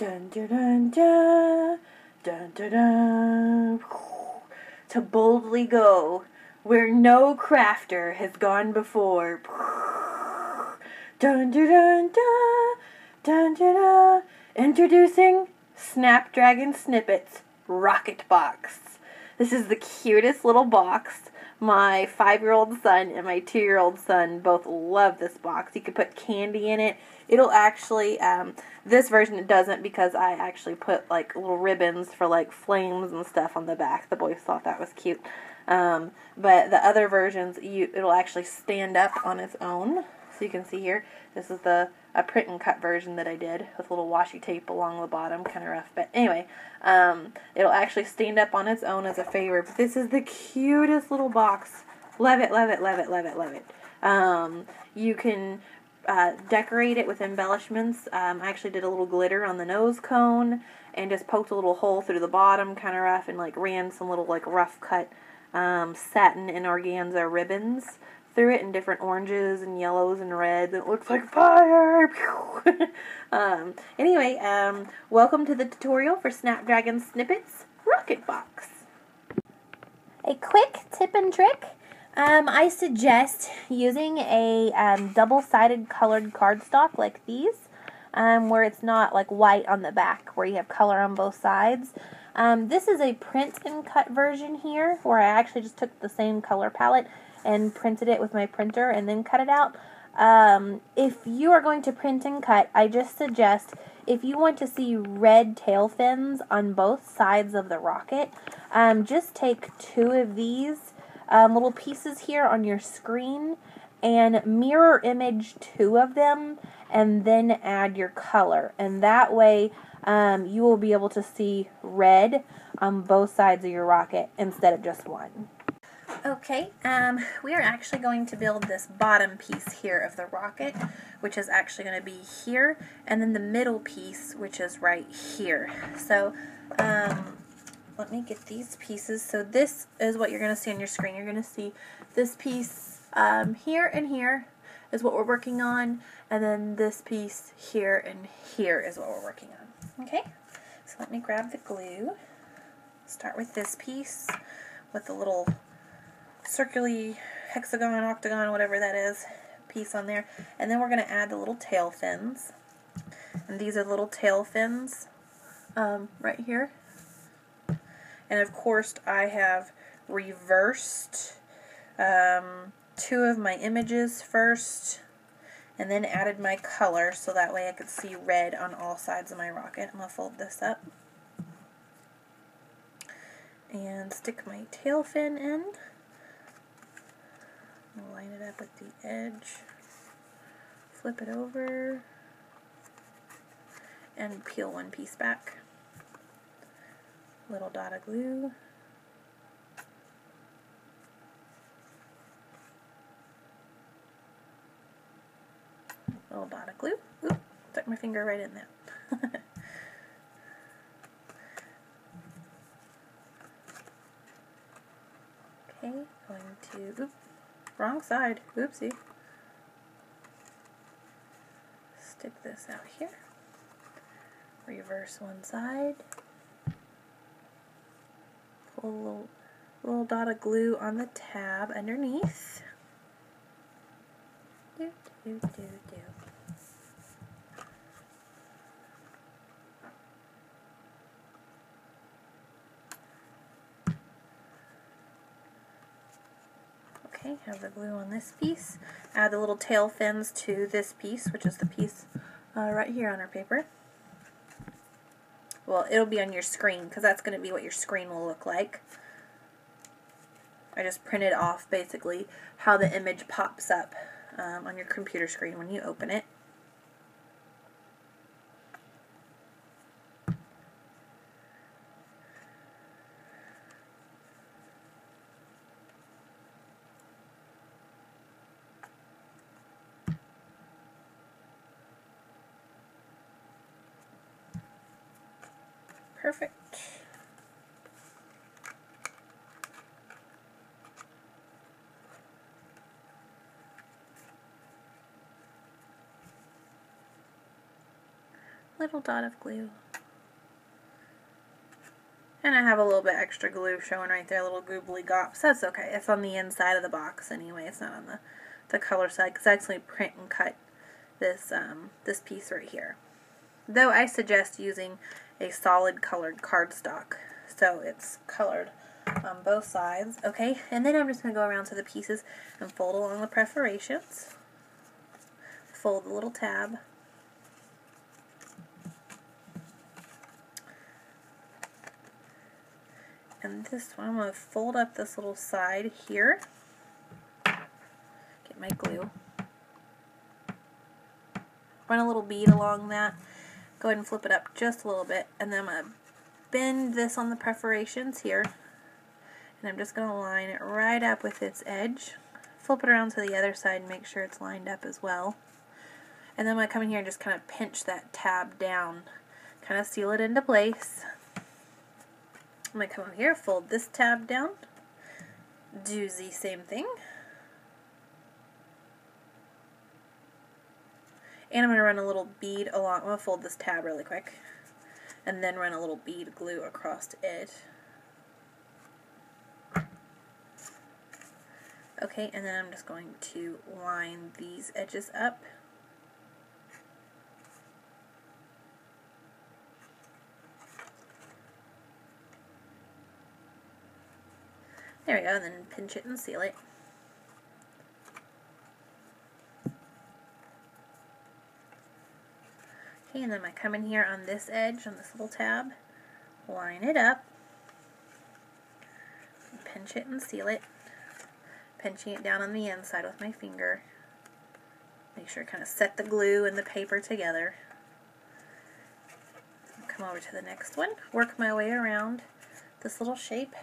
Dun dun dun dun dun dun dun. To boldly go where no crafter has gone before. Dun dun dun dun dun dun dun. Introducing SnapDragon Snippets Rocket Box. This is the cutest little box. My 5-year-old son and my 2-year-old son both love this box. You can put candy in it. It'll actually, this version it doesn't, because I actually put like little ribbons for like flames and stuff on the back. The boys thought that was cute. But the other versions, it'll actually stand up on its own. So you can see here, this is a print and cut version that I did with a little washi tape along the bottom, kind of rough. But anyway, it'll actually stand up on its own as a favorite. But this is the cutest little box. Love it, love it, love it, love it, love it. You can decorate it with embellishments. I actually did a little glitter on the nose cone and just poked a little hole through the bottom, kind of rough, and like ran some little like rough cut satin and organza ribbons through it in different oranges and yellows and reds. It looks like fire. Anyway, welcome to the tutorial for SnapDragon Snippets Rocket Box. A quick tip and trick. I suggest using a double-sided colored cardstock like these, where it's not like white on the back, where you have color on both sides. This is a print and cut version here, where I actually just took the same color palette and printed it with my printer and then cut it out. If you are going to print and cut, I just suggest, if you want to see red tail fins on both sides of the rocket, just take 2 of these little pieces here on your screen and mirror image 2 of them and then add your color. And that way you will be able to see red on both sides of your rocket instead of just one. Okay, we are actually going to build this bottom piece here of the rocket, which is actually going to be here, and then the middle piece, which is right here. So, let me get these pieces. So this is what you're going to see on your screen. You're going to see this piece here and here is what we're working on, and then this piece here and here is what we're working on. Okay, so let me grab the glue. Start with this piece with the little circular hexagon, octagon, whatever that is, piece on there. And then we're going to add the little tail fins. And these are little tail fins right here. And of course I have reversed 2 of my images first and then added my color so that way I could see red on all sides of my rocket. I'm going to fold this up and stick my tail fin in. I'll line it up with the edge, flip it over, and peel one piece back. Little dot of glue. Little dot of glue. Oop, stuck my finger right in there. Okay, going to, oop, wrong side, oopsie. Stick this out here. Reverse one side. Pull a little dot of glue on the tab underneath. Do, do, do, do. Okay, have the glue on this piece. Add the little tail fins to this piece, which is the piece right here on our paper. Well, it'll be on your screen, because that's going to be what your screen will look like. I just printed off, basically, how the image pops up on your computer screen when you open it. Perfect. Little dot of glue. And I have a little bit extra glue showing right there, a little goobly gops. That's okay. It's on the inside of the box anyway. It's not on the color side, because I actually print and cut this this piece right here. Though I suggest using a solid colored cardstock, so it's colored on both sides. Okay, and then I'm just going to go around to the pieces and fold along the perforations. Fold the little tab. And this one, I'm going to fold up this little side here. Get my glue. Run a little bead along that. Go ahead and flip it up just a little bit. And then I'm going to bend this on the perforations here. And I'm just going to line it right up with its edge. Flip it around to the other side and make sure it's lined up as well. And then I'm going to come in here and just kind of pinch that tab down. Kind of seal it into place. I'm going to come over here, fold this tab down. Do the same thing. And I'm going to run a little bead along. I'm going to fold this tab really quick. And then run a little bead of glue across it. Okay, and then I'm just going to line these edges up. There we go, and then pinch it and seal it. Okay, and then I come in here on this edge, on this little tab, line it up, pinch it and seal it. Pinching it down on the inside with my finger. Make sure I kind of set the glue and the paper together. Come over to the next one. Work my way around this little shape.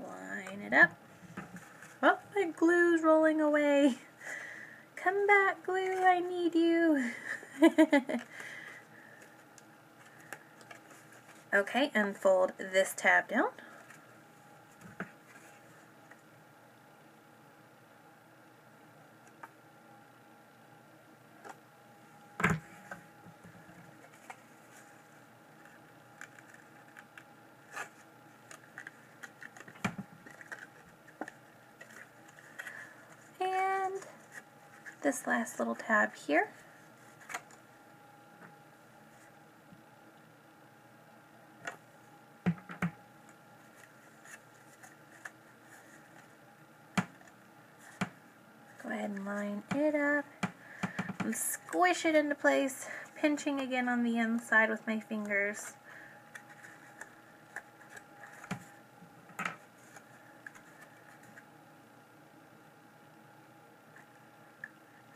Line it up. Oh, my glue's rolling away. Come back, glue, I need you. Okay, and fold this tab down. And this last little tab here. Go ahead and line it up and squish it into place, pinching again on the inside with my fingers.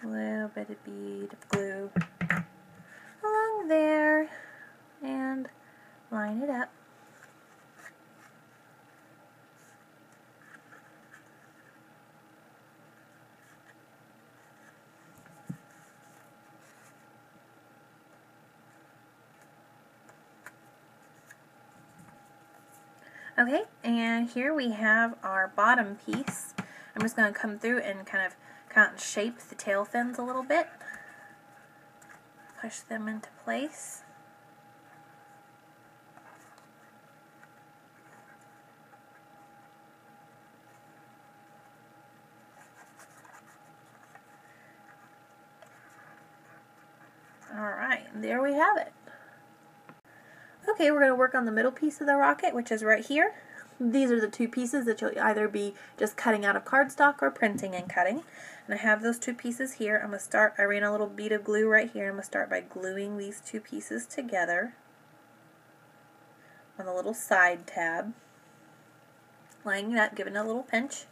A little bit of bead of glue along there and line it up. Okay, and here we have our bottom piece. I'm just going to come through and kind of shape the tail fins a little bit. Push them into place. Alright, there we have it. Okay, we're going to work on the middle piece of the rocket, which is right here. These are the two pieces that you'll either be just cutting out of cardstock or printing and cutting. And I have those two pieces here. I'm going to start, I ran a little bead of glue right here. I'm going to start by gluing these two pieces together on the little side tab. Lining it up, giving it a little pinch.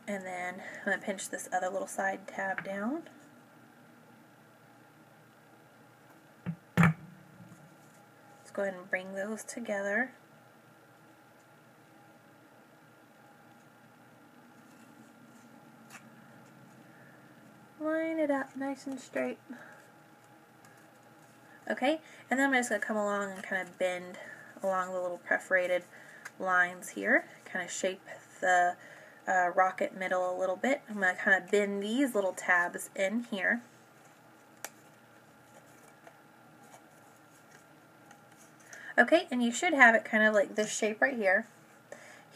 And then I'm going to pinch this other little side tab down. Go ahead and bring those together. Line it up nice and straight. Okay, and then I'm just going to come along and kind of bend along the little perforated lines here. Kind of shape the rocket middle a little bit. I'm going to kind of bend these little tabs in here. Okay, and you should have it kind of like this shape right here.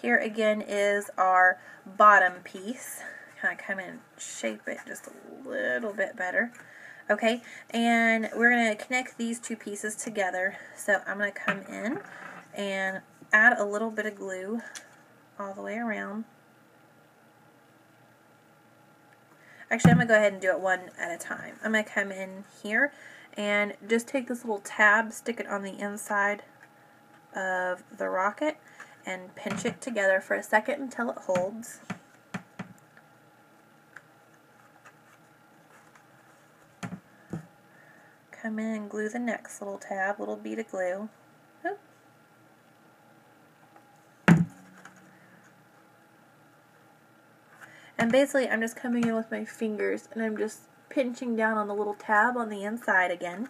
Here again is our bottom piece. Kind of come in and shape it just a little bit better. Okay, and we're going to connect these two pieces together. So I'm going to come in and add a little bit of glue all the way around. Actually, I'm going to go ahead and do it one at a time. I'm going to come in here and just take this little tab, stick it on the inside of the rocket, and pinch it together for a second until it holds. Come in and glue the next little tab, little bead of glue. Oop. And basically I'm just coming in with my fingers and I'm just pinching down on the little tab on the inside again.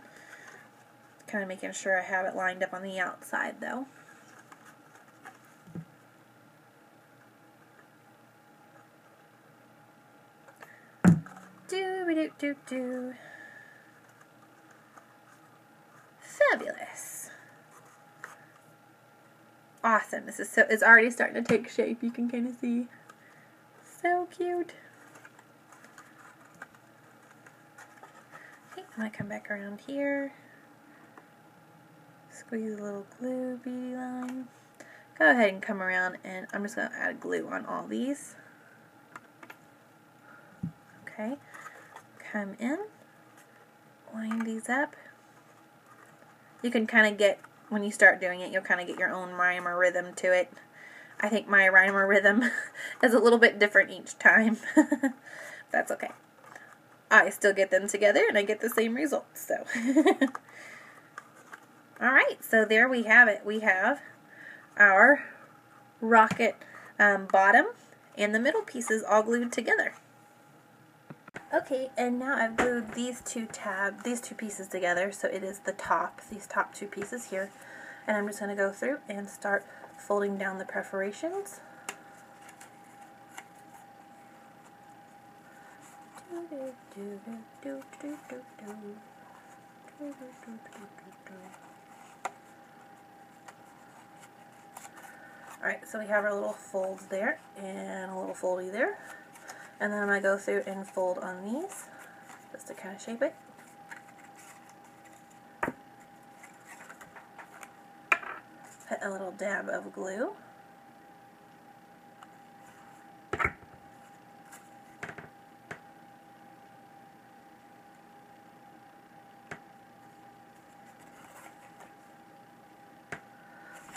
Kind of making sure I have it lined up on the outside though. Do-be-do-do-do. Fabulous. Awesome. This is it's already starting to take shape. You can kind of see. So cute. Okay, I'm going to come back around here. Squeeze a little glue beady line. Go ahead and come around and I'm just going to add glue on all these. Okay. Come in. Line these up. You can kind of get, when you start doing it, you'll kind of get your own rhyme or rhythm to it. I think my rhyme or rhythm is a little bit different each time. That's okay. I still get them together and I get the same results. So, alright, so there we have it. We have our rocket bottom and the middle pieces all glued together. Okay, and now I've glued these two pieces together, so it is the top, these top two pieces here. And I'm just going to go through and start folding down the perforations. Alright, so we have our little folds there and a little foldy there. And then I'm going to go through and fold on these just to kind of shape it. Put a little dab of glue.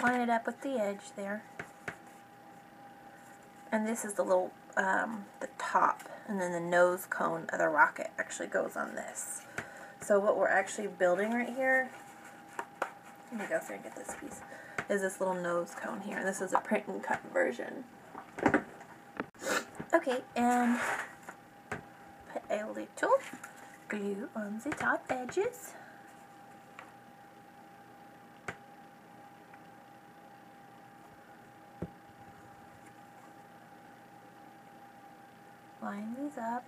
Line it up with the edge there. And this is the little, the top, and then the nose cone of the rocket actually goes on this. So what we're actually building right here, let me go through and get this piece, is this little nose cone here. And this is a print and cut version. Okay, and put a little glue on the top edges. Line these up.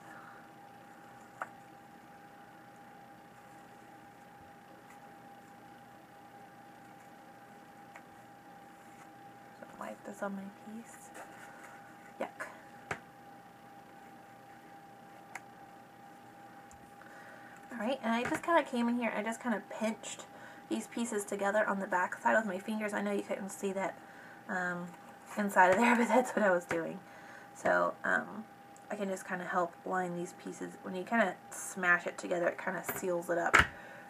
So wipe this on my piece. Yuck. Alright, and I just kind of came in here, I just kind of pinched these pieces together on the back side with my fingers. I know you couldn't see that inside of there, but that's what I was doing. So, I can just kind of help line these pieces. When you kind of smash it together, it kind of seals it up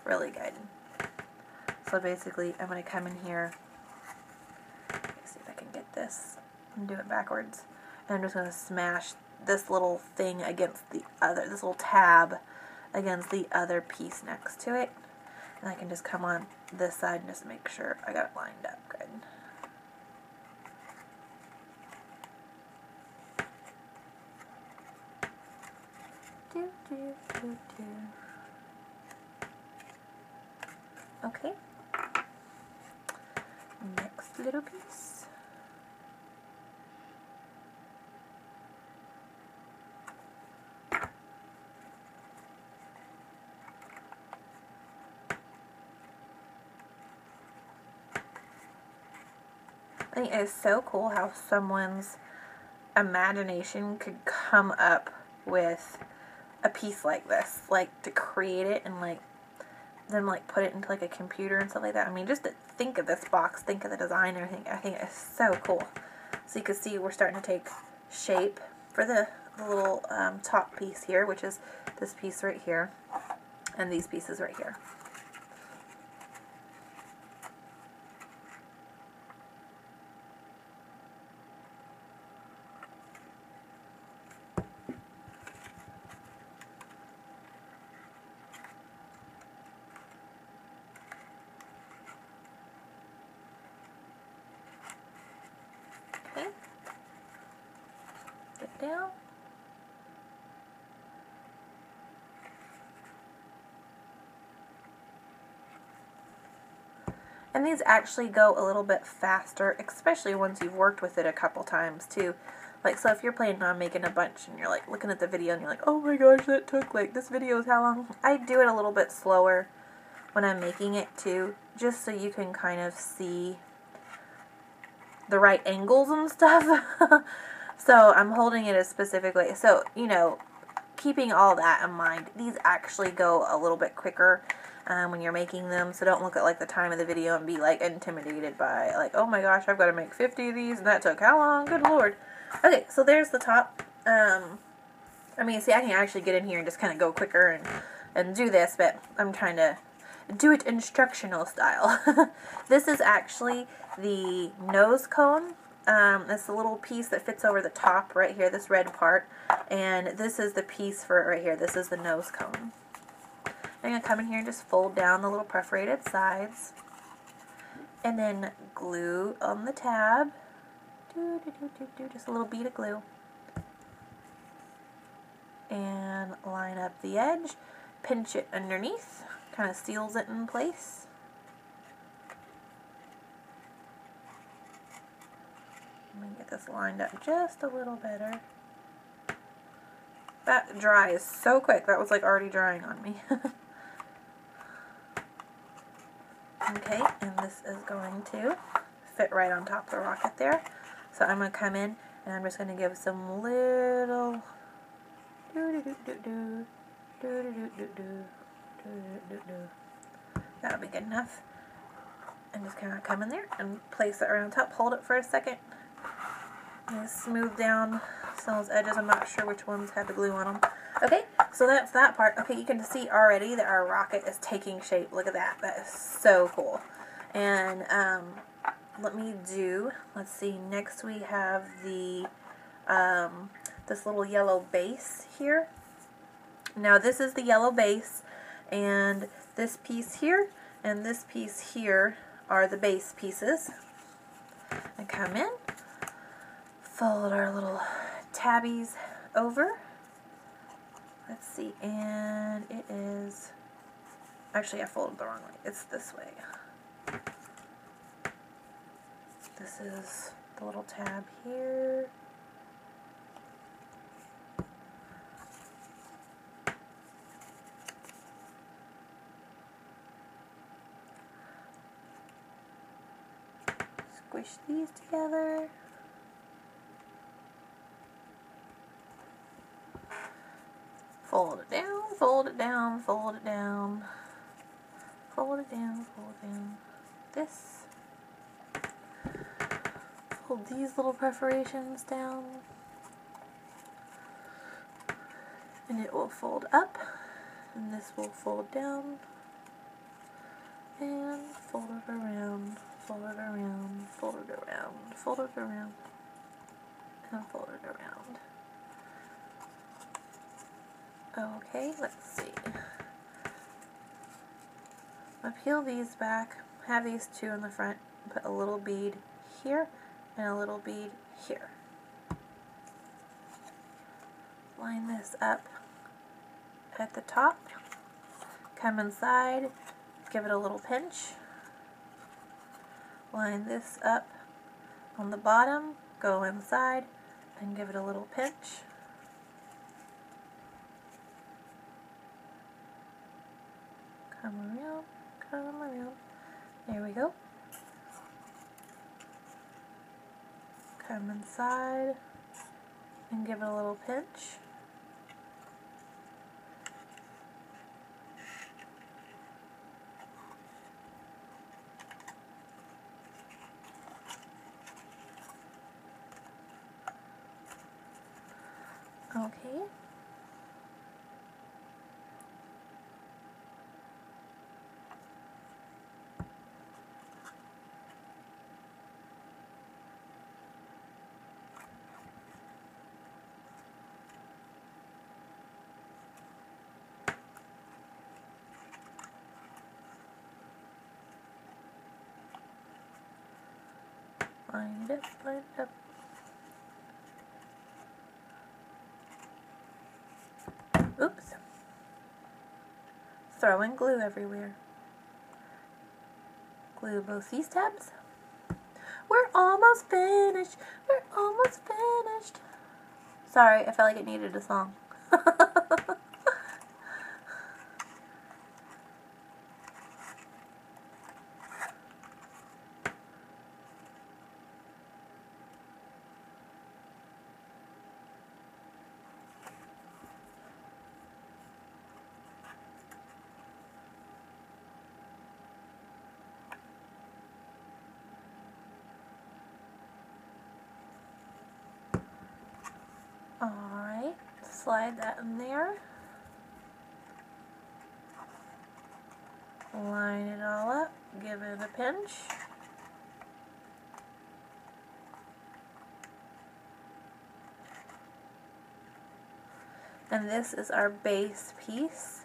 really good. So basically, I'm going to come in here, let's see if I can get this, and do it backwards. And I'm just going to smash this little thing against the other, this little tab against the other piece next to it. And I can just come on this side and just make sure I got it lined up good. Okay. Next little piece. I think it is so cool how someone's imagination could come up with a piece like this, like to create it and like then like put it into like a computer and stuff like that. I mean, just to think of this box, think of the design and everything, I think it's so cool. So you can see we're starting to take shape for the little top piece here, which is this piece right here and these pieces right here. Okay, get down. And these actually go a little bit faster, especially once you've worked with it a couple times too. Like, so if you're planning on making a bunch and you're like looking at the video and you're like, oh my gosh, that took like, this video is how long? I do it a little bit slower when I'm making it too, just so you can kind of see the right angles and stuff. So I'm holding it a specific way. So, you know, keeping all that in mind, these actually go a little bit quicker when you're making them. So don't look at like the time of the video and be like intimidated by like, oh my gosh, I've got to make 50 of these and that took how long? Good Lord. Okay, so there's the top. I mean, see, I can actually get in here and just kind of go quicker and do this, but I'm trying to do it instructional style. This is actually the nose cone. It's the little piece that fits over the top right here, this red part, and this is the piece for it right here. This is the nose cone. I'm going to come in here and just fold down the little perforated sides, and then glue on the tab. Just a little bead of glue. And line up the edge, pinch it underneath, kind of seals it in place. Let me get this lined up just a little better. That dries so quick. That was like already drying on me. Okay, and this is going to fit right on top of the rocket there. So I'm going to come in and I'm just going to give some little that'll be good enough. And just kind of come in there and place it right on top. Hold it for a second. And smooth down some of those edges. I'm not sure which ones had the glue on them. Okay, so that's that part. Okay, you can see already that our rocket is taking shape. Look at that. That is so cool. And let's see, next we have the this little yellow base here. Now this is the yellow base, and this piece here and this piece here are the base pieces. And come in, fold our little tabbies over. Let's see, and it is, actually I folded the wrong way. It's this way. This is the little tab here. Squish these together. Fold it down, fold it down, fold it down, fold it down, fold it down. This. Fold these little perforations down. And it will fold up. And this will fold down. And fold it around, fold it around, fold it around, fold it around, and fold it around. Okay, let's see. I'll peel these back, have these two in the front, put a little bead here and a little bead here. Line this up at the top, come inside, give it a little pinch, line this up on the bottom, go inside, and give it a little pinch. Come around, come around. There we go. come inside and give it a little pinch. Okay. Line it up, line it up. Oops. Throwing glue everywhere. Glue both these tabs. We're almost finished. We're almost finished. Sorry, I felt like it needed a song. Alright, slide that in there. Line it all up, give it a pinch. And this is our base piece.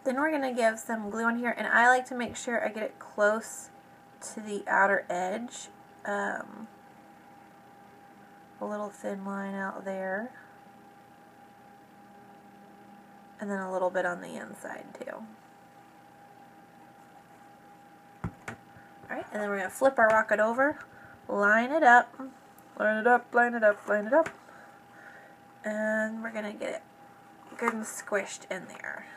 Then we're going to give some glue on here, and I like to make sure I get it close to the outer edge. A little thin line out there, and then a little bit on the inside too. Alright, and then we're going to flip our rocket over, line it up, line it up, line it up, line it up, and we're going to get it good and squished in there.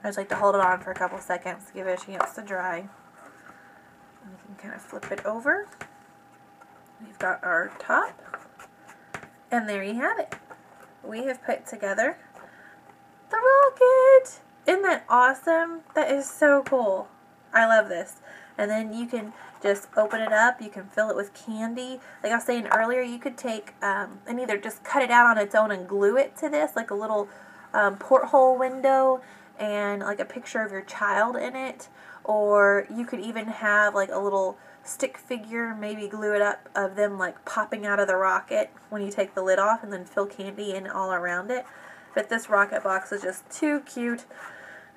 I just like to hold it on for a couple seconds to give it a chance to dry. And we can kind of flip it over. We've got our top. And there you have it. We have put together the rocket. Isn't that awesome? That is so cool. I love this. And then you can just open it up. You can fill it with candy. Like I was saying earlier, you could take and either just cut it out on its own and glue it to this, like a little porthole window, and like a picture of your child in it, or you could even have like a little stick figure, maybe glue it up of them like popping out of the rocket when you take the lid off, and then fill candy in all around it. But this rocket box is just too cute.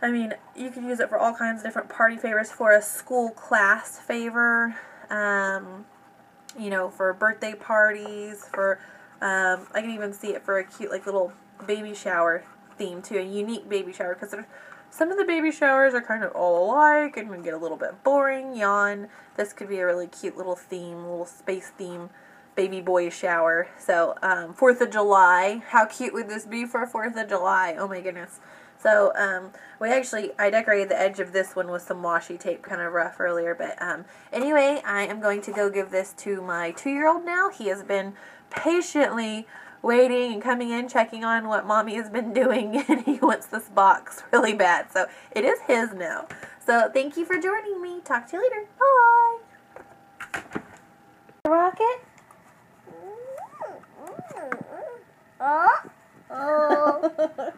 I mean, you could use it for all kinds of different party favors, for a school class favor, you know, for birthday parties, for I can even see it for a cute like little baby shower theme too, a unique baby shower, because some of the baby showers are kind of all alike and can get a little bit boring, yawn. This could be a really cute little theme, little space theme baby boy shower. So 4th of July, how cute would this be for 4th of July? Oh my goodness. So I decorated the edge of this one with some washi tape, kind of rough earlier, but anyway, I am going to go give this to my 2-year-old now. He has been patiently waiting and coming in, checking on what Mommy has been doing, and he wants this box really bad. So it is his now. So thank you for joining me. Talk to you later. Bye. Rocket. Oh.